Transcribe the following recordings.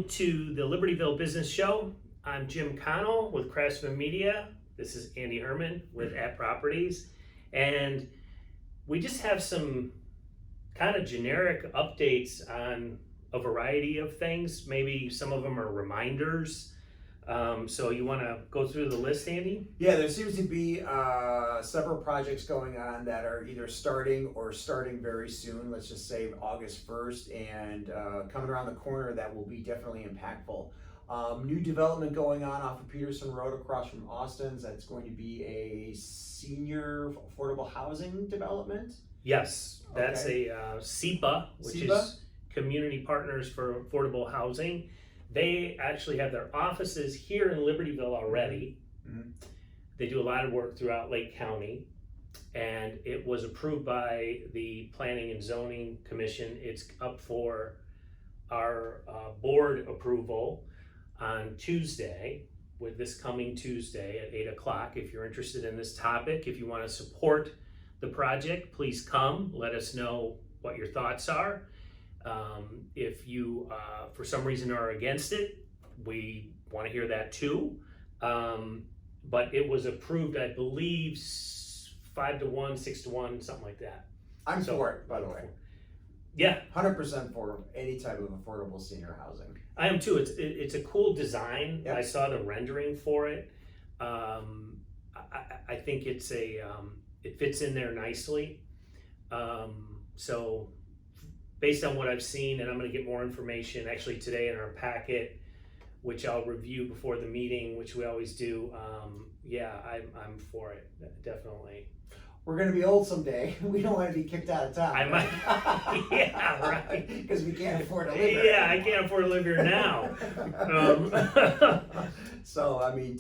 to the Libertyville Business Show. I'm Jim Connell with Craftsman Media. This is Andy Ehrman with At Properties. And we just have some kind of generic updates on a variety of things. Maybe some of them are reminders. So you want to go through the list, Andy? Yeah, there seems to be several projects going on that are either starting or starting very soon. Let's just say August 1st, and coming around the corner that will be definitely impactful. New development going on off of Peterson Road across from Austin's. That's going to be a senior affordable housing development. Yes, that's a SEPA, which is Community Partners for Affordable Housing. They actually have their offices here in Libertyville already. Mm-hmm. They do a lot of work throughout Lake County, and it was approved by the Planning and Zoning Commission. It's up for our board approval on Tuesday, with this coming Tuesday at 8 o'clock. If you're interested in this topic, if you want to support the project, please come. Let us know what your thoughts are. If you, for some reason, are against it, we want to hear that too. But it was approved, I believe, 5-1, 6-1, something like that. I'm for it, by the way. Yeah, 100% for any type of affordable senior housing. I am too. It's a cool design. Yep. I saw the rendering for it. I think it's it fits in there nicely. So based on what I've seen, and I'm going to get more information actually today in our packet, which I'll review before the meeting, which we always do. Yeah, I'm for it, definitely. We're going to be old someday. We don't want to be kicked out of town. I might. Yeah, right. Because we can't afford to live here. Yeah, I can't afford to live here now. So I mean,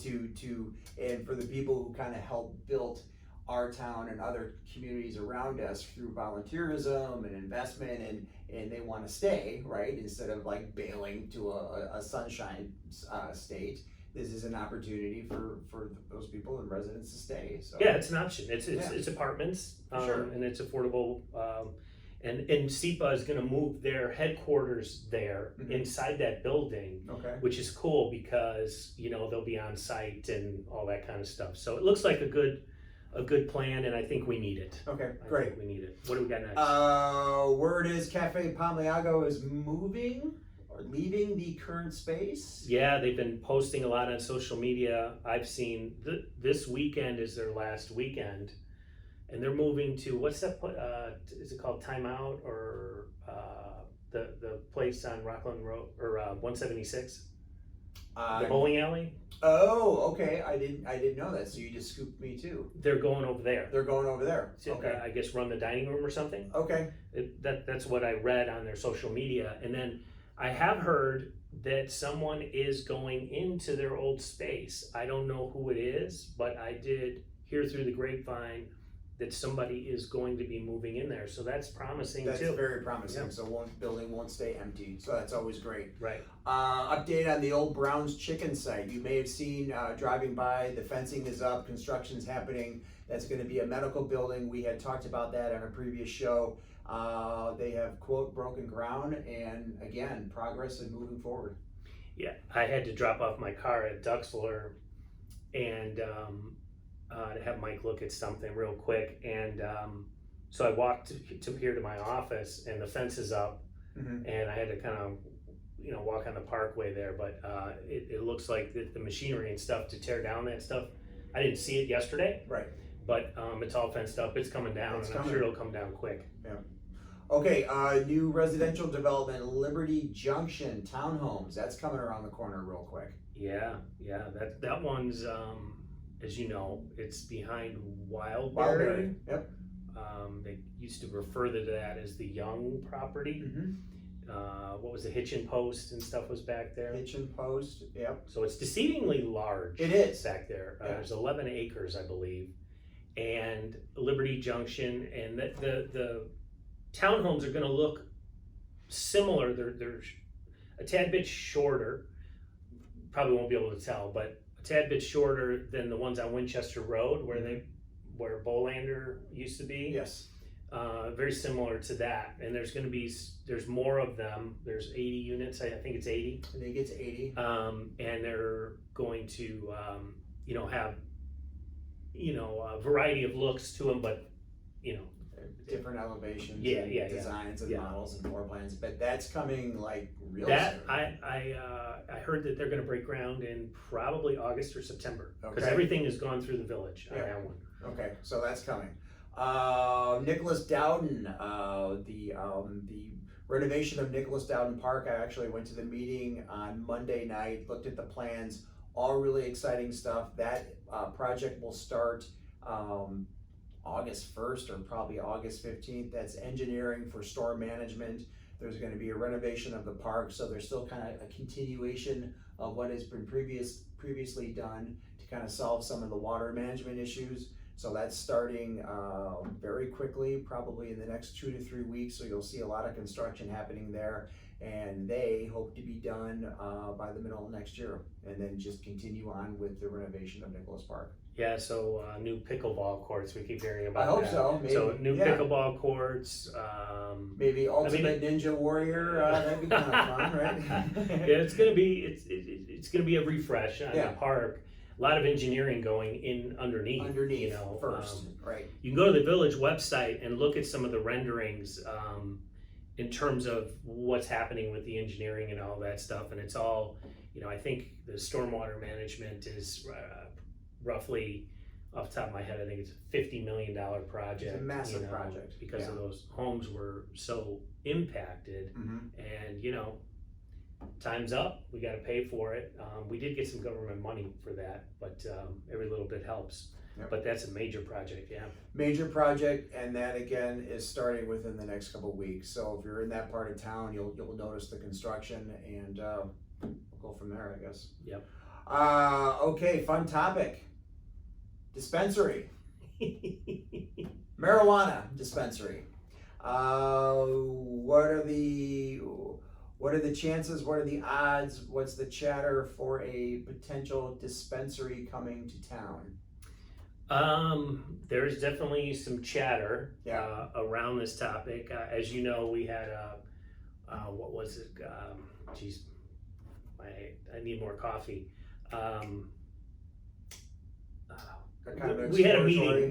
and for the people who kind of helped build our town and other communities around us through volunteerism and investment, and they want to stay, right, instead of like bailing to a sunshine state. This is an opportunity for those people and residents to stay. So yeah, it's an option. It's apartments, sure. And it's affordable. And SEPA is going to move their headquarters there inside that building, which is cool because they'll be on site and all that kind of stuff. So it looks like a good plan, and I think we need it. Okay, great. I think we need it. What do we got next? Word is Cafe Palmago is moving or leaving the current space. Yeah, they've been posting a lot on social media. I've seen this weekend is their last weekend, and they're moving to, what's that? Is it called Time Out, or the place on Hawthorne Row, or 176? The bowling alley? Oh, okay. I didn't know that. So you just scooped me too. They're going over there. They're going over there. Okay. I guess run the dining room or something. Okay. That's what I read on their social media. And then I have heard that someone is going into their old space. I don't know who it is, but I did hear through the grapevine that somebody is going to be moving in there. So that's promising too. That's very promising. Yeah. So one building won't stay empty. So that's always great. Right. Update on the old Brown's Chicken site. You may have seen driving by, the fencing is up, construction's happening. That's going to be a medical building. We had talked about that on a previous show. They have, quote, broken ground, and again, progress and moving forward. Yeah, I had to drop off my car at Duxler and to have Mike look at something real quick, and so I walked to here to my office, and the fence is up, and I had to kind of walk on the parkway there, but it looks like the machinery and stuff to tear down that stuff. I didn't see it yesterday, right? But it's all fenced up. It's coming down, and I'm sure it'll come down quick. Yeah. Okay, new residential development, Liberty Junction townhomes. That's coming around the corner real quick. Yeah. That one's as you know, it's behind Wildberry. Yep. They used to refer to that as the Young property. What was the Hitchin Post and stuff was back there? Hitchin Post, yep. So it's deceivingly large. It is back there. There's 11 acres, I believe, and Liberty Junction, and the townhomes are going to look similar. They're a tad bit shorter. Probably won't be able to tell, but a tad bit shorter than the ones on Winchester Road where Bolander used to be. Yes. very similar to that, and there's more of them. There's 80 units, I think it's 80. I think it's 80. And they're going to, have, a variety of looks to them, but, different elevations, designs and yeah. models and floor plans, but that's coming like real That soon. I heard that they're going to break ground in probably August or September, because Okay. everything has gone through the village on that one. Okay, so that's coming. Nicholas Dowden, the renovation of Nicholas Dowden Park. I actually went to the meeting on Monday night, looked at the plans, all really exciting stuff. That project will start August 1st or probably August 15th. That's engineering for storm management. There's going to be a renovation of the park, so there's still kind of a continuation of what has been previously done to kind of solve some of the water management issues. So that's starting very quickly, probably in the next 2 to 3 weeks. So you'll see a lot of construction happening there, and they hope to be done by the middle of next year, and then just continue on with the renovation of Nicholas Park. Yeah, so new pickleball courts, we keep hearing about I hope that. so. Maybe, So new pickleball courts. Maybe Ultimate Ninja Warrior. That'd be kind of fun, right? Yeah, it's gonna be a refresh on the park. A lot of engineering going in underneath. First, right? You can go to the village website and look at some of the renderings in terms of what's happening with the engineering and all that stuff, and it's all, I think the stormwater management is roughly, off the top of my head, I think it's a $50 million project. It's a massive project. Because of those homes were so impacted, and time's up, we got to pay for it. We did get some government money for that, but every little bit helps. Yep. But that's a major project, Major project, and that again is starting within the next couple of weeks. So if you're in that part of town, you'll notice the construction, and we'll go from there, I guess. Yep. Okay, fun topic. Dispensary. Marijuana dispensary. What are the chances? What are the odds? What's the chatter for a potential dispensary coming to town? There's definitely some chatter around this topic. As you know, we had what was it? I need more coffee. We had a meeting.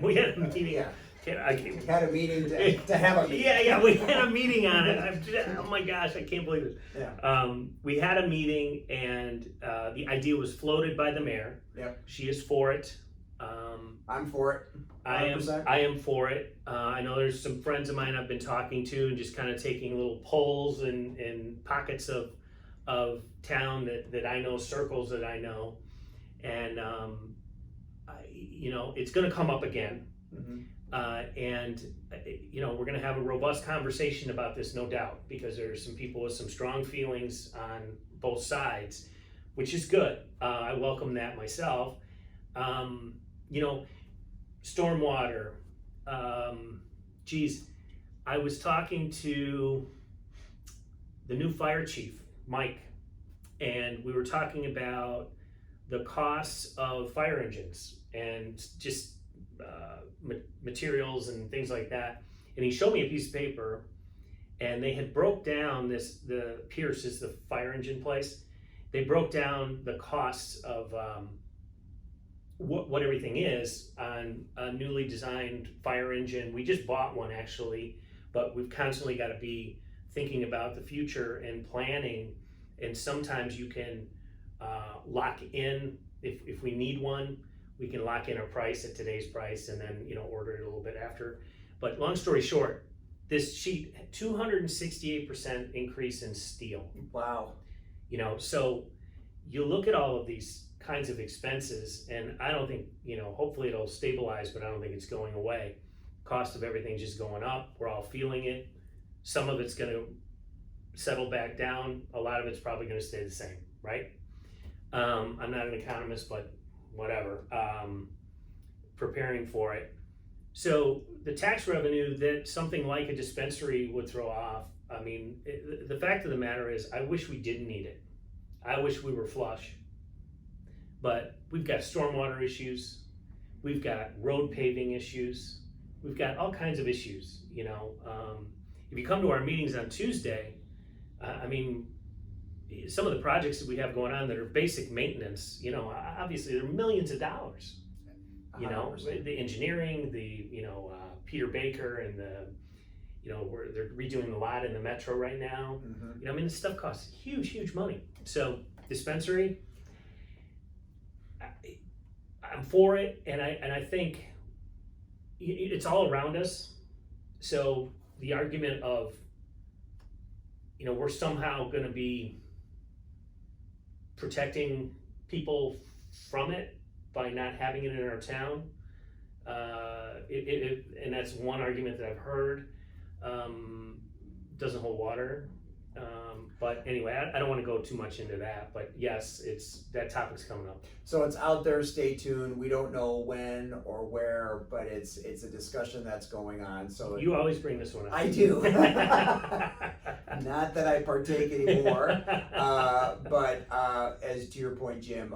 Yeah. I had a meeting to have a meeting. Yeah, we had a meeting on it. Oh my gosh, I can't believe it. Yeah. We had a meeting, and the idea was floated by the mayor. Yep. She is for it. I'm for it. 100%. I am for it. I know there's some friends of mine I've been talking to, and just kind of taking little polls in pockets of town that I know, circles that I know, and it's going to come up again. And we're going to have a robust conversation about this, no doubt, because there's some people with some strong feelings on both sides, which is good. I welcome that myself. Stormwater. I was talking to the new fire chief, Mike, and we were talking about the costs of fire engines and just materials and things like that. And he showed me a piece of paper, and they had broke down the Pierce is the fire engine place. They broke down the costs of what everything is on a newly designed fire engine. We just bought one actually, but we've constantly got to be thinking about the future and planning. And sometimes you can lock in, if we need one, we can lock in our price at today's price, and then order it a little bit after. But long story short, this sheet, 268% increase in steel. Wow. So you look at all of these kinds of expenses, and I don't think, hopefully it'll stabilize, but I don't think it's going away. Cost of everything's just going up. We're all feeling it. Some of it's going to settle back down. A lot of it's probably going to stay the same, right? I'm not an economist, but whatever, preparing for it. So the tax revenue that something like a dispensary would throw off, the fact of the matter is, I wish we didn't need it. I wish we were flush. But we've got stormwater issues, we've got road paving issues, we've got all kinds of issues, you know. If you come to our meetings on Tuesday, I mean, some of the projects that we have going on that are basic maintenance, you know, obviously they're millions of dollars. You know, 100%. the engineering, Peter Baker and where they're redoing the lot in the metro right now. Mm-hmm. You know, I mean, this stuff costs huge money. So dispensary, I'm for it, and I think it's all around us. So the argument of, you know, we're somehow going to be protecting people from it by not having it in our town, and that's one argument that I've heard, doesn't hold water. But anyway, I don't want to go too much into that, but yes, that topic's coming up. So it's out there, stay tuned. We don't know when or where, but it's a discussion that's going on. So You always bring this one up. I do. Not that I partake anymore, but as to your point, Jim,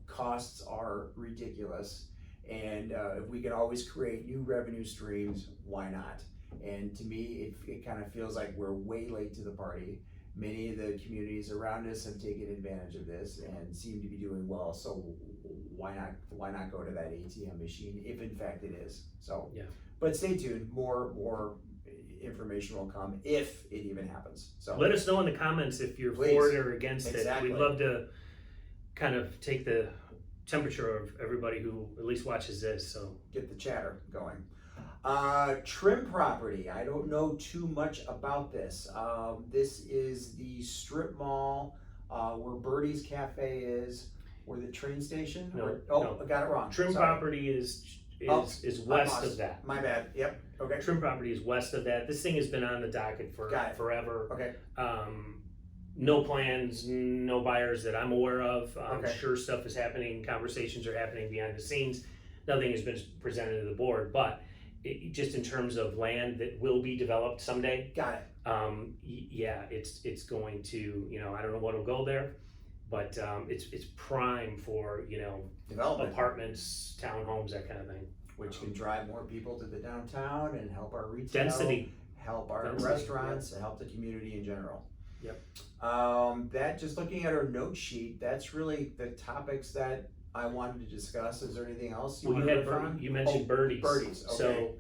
costs are ridiculous, and if we can always create new revenue streams, why not? And to me, it kind of feels like we're way late to the party. Many of the communities around us have taken advantage of this and seem to be doing well. So why not go to that ATM machine if in fact it is? So yeah. But stay tuned. More information will come if it even happens. So let us know in the comments if you're Please. for it or against Exactly. it. We'd love to kind of take the temperature of everybody who at least watches this. So get the chatter going. Trim property. I don't know too much about this. This is the strip mall where Birdie's Cafe is, where the train station. No. I got it wrong. trim Sorry. property is west lost. of that. My bad. Yep. Okay. Trim property is west of that. This thing has been on the docket for Got it. forever. Okay. No plans, no buyers that I'm aware of. I'm Okay. sure stuff is happening, conversations are happening behind the scenes. Nothing has been presented to the board, but just in terms of land that will be developed someday, Got it. yeah, it's going to, you know, I don't know what'll go there, but it's prime for, you know, Development, apartments, townhomes, that kind of thing. which can drive more people to the downtown and help our retail, Density. help our Density, restaurants, and help the community in general. Yep. That, just looking at our note sheet, that's really the topics that I wanted to discuss. Is there anything else you Well, want you to had riff on? you mentioned birdies. Birdies, okay. So,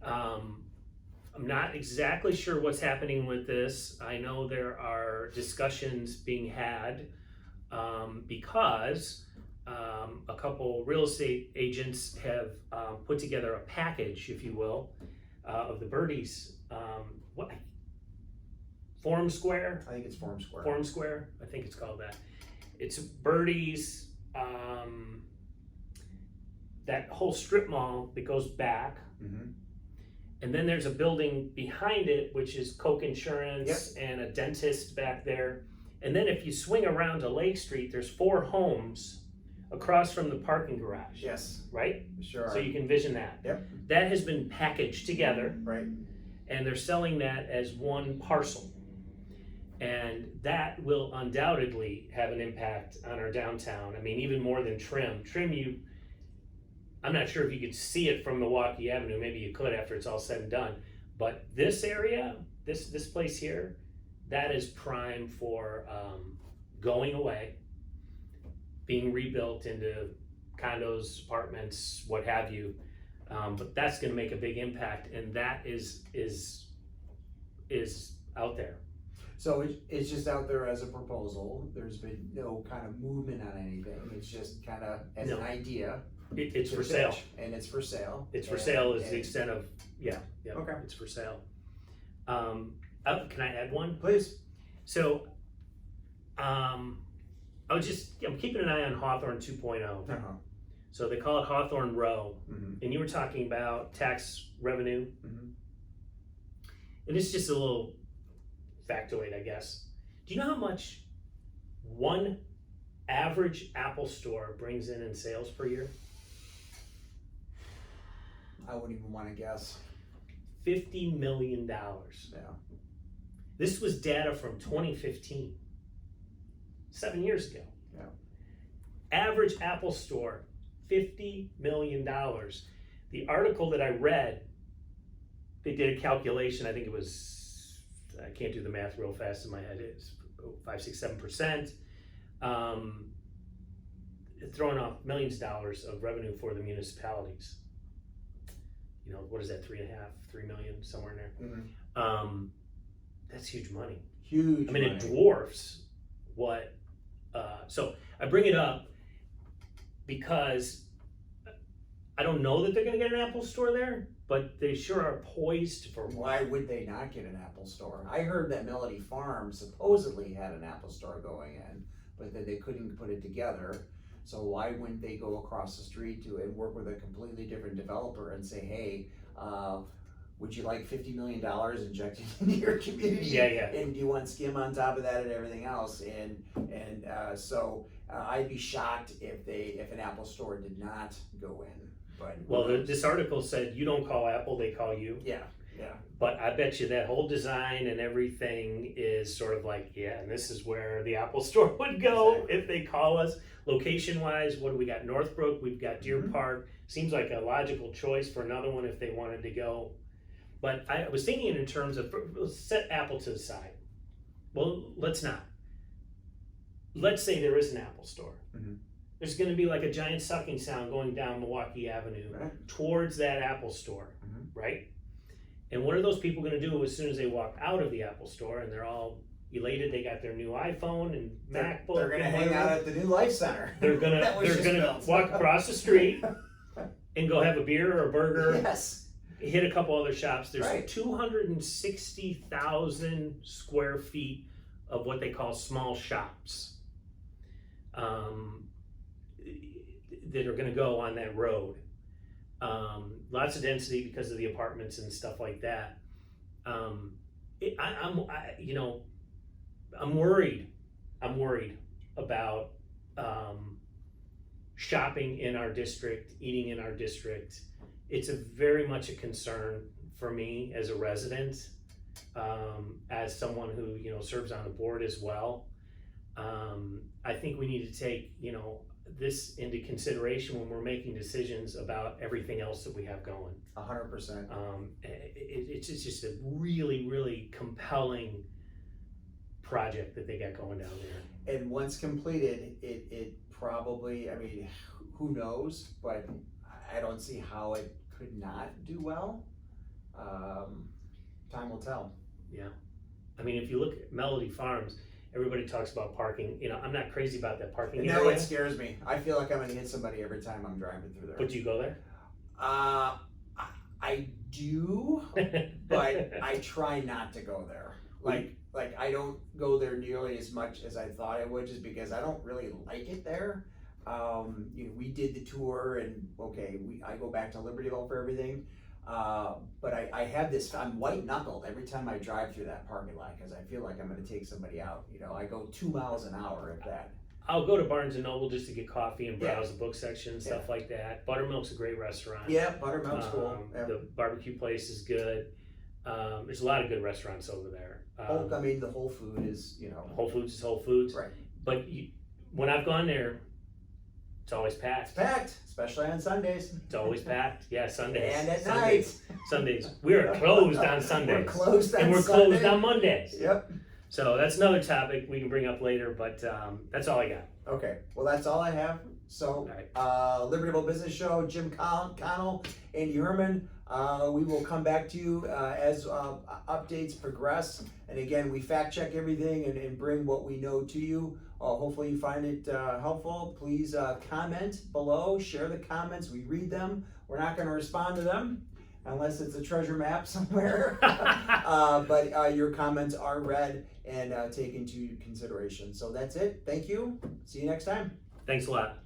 I'm not exactly sure what's happening with this. I know there are discussions being had because a couple real estate agents have put together a package, if you will, of the birdies. Forum Square? I think it's Forum Square. Forum Square, I think it's called that. It's birdies, that whole strip mall that goes back. Mm-hmm. And then there's a building behind it, which is Coke Insurance and a dentist back there. And then if you swing around to Lake Street, there's 4 homes across from the parking garage. Yes, Right? sure. So you can envision that. Yep. That has been packaged together, Right. and they're selling that as one parcel. And that will undoubtedly have an impact on our downtown. I mean, even more than Trim. I'm not sure if you could see it from Milwaukee Avenue. Maybe you could after it's all said and done. But this area, this place here, that is prime for going away, being rebuilt into condos, apartments, what have you. But that's going to make a big impact, and that is out there. So it's just out there as a proposal. There's been no kind of movement on anything. It's just kind of as an idea. It's to for sale. pitch, and it's for sale. It's for sale is the extent of, yeah, Okay. it's for sale. Can I add one? Please. So, I'm keeping an eye on Hawthorne 2.0. Uh-huh. So they call it Hawthorne Row. Mm-hmm. And you were talking about tax revenue. Mm-hmm. And it's just a little factoid, I guess. Do you know how much one average Apple store brings in sales per year? I wouldn't even want to guess. $50 million. Yeah. This was data from 2015, 7 years ago. Yeah. Average Apple store, $50 million. The article that I read they did a calculation. I think it was, I can't do the math real fast in my head. It's 5, 6, 7%. Throwing off millions of dollars of revenue for the municipalities. You know, what is that, 3.5, 3 million, somewhere in there? Mm-hmm. That's huge money. Huge. I mean, money. it dwarfs what. So I bring it up because I don't know that they're going to get an Apple store there, but they sure are poised for one. Why would they not get an Apple store? I heard that Melody Farm supposedly had an Apple store going in, but that they couldn't put it together. So why wouldn't they go across the street to and work with a completely different developer and say, hey, would you like $50 million injected into your community? Yeah, yeah. And do you want skim on top of that and everything else? So I'd be shocked if an Apple store did not go in. But Well, this article said you don't call Apple, they call you. yeah. But I bet you that whole design and everything is sort of like, yeah, and this is where the Apple store would go Exactly. if they call us. Location wise, what do we got? Northbrook, we've got Deer Mhm. Park. Seems like a logical choice for another one if they wanted to go. But I was thinking in terms of, let's set Apple to the side. Well, let's not. Let's say there is an Apple store. Mhm. There's going to be like a giant sucking sound going down Milwaukee Avenue Right. towards that Apple store, Mhm. right? And what are those people going to do as soon as they walk out of the Apple store and they're all elated? They got their new iPhone and MacBook. They're gonna and hang out whatever. at the new Life Center. They're gonna That was just built. walk across the street and go have a beer or a burger. Yes. Hit a couple other shops. There's Right. 260,000 square feet of what they call small shops that are going to go on that road. Lots of density because of the apartments and stuff like that. I'm worried. I'm worried about shopping in our district, eating in our district. It's very much a concern for me as a resident, as someone who serves on the board as well. I think we need to take this into consideration when we're making decisions about everything else that we have going. 100%. It's just a really, really compelling project that they got going down there. And once completed, it probably, I mean, who knows, but I don't see how it could not do well. Time will tell. Yeah. I mean, if you look at Melody Farms, everybody talks about parking. I'm not crazy about that parking No, area. it scares me. I feel like I'm gonna hit somebody every time I'm driving through there. But do you go there? I do, but I try not to go there. Like I don't go there nearly as much as I thought I would, just because I don't really like it there. We did the tour, and I go back to Libertyville for everything. But I have this, I'm white knuckled every time I drive through that parking lot because I feel like I'm going to take somebody out. I go 2 miles an hour at that. I'll go to Barnes & Noble just to get coffee and browse the book section and stuff like that. Buttermilk's a great restaurant. Yeah, Buttermilk's cool. Yeah. The barbecue place is good. There's a lot of good restaurants over there. The Whole Food is, Whole Foods is Whole Foods. Right. But when I've gone there, it's always packed. It's packed, especially on Sundays. It's always packed. Yeah, Sundays. And at Sundays. Sundays. We're closed on Sundays. We're closed on and we're Sunday. closed on Mondays. Yep. So that's another topic we can bring up later, but that's all I got. Okay, well, that's all I have. So, Libertyville Business Show, Jim Connell, Andy Ehrman. We will come back to you as updates progress. And again, we fact check everything and bring what we know to you. Hopefully you find it helpful. Please comment below, share the comments. We read them. We're not going to respond to them unless it's a treasure map somewhere. But your comments are read and taken into consideration. So that's it. Thank you. See you next time. Thanks a lot.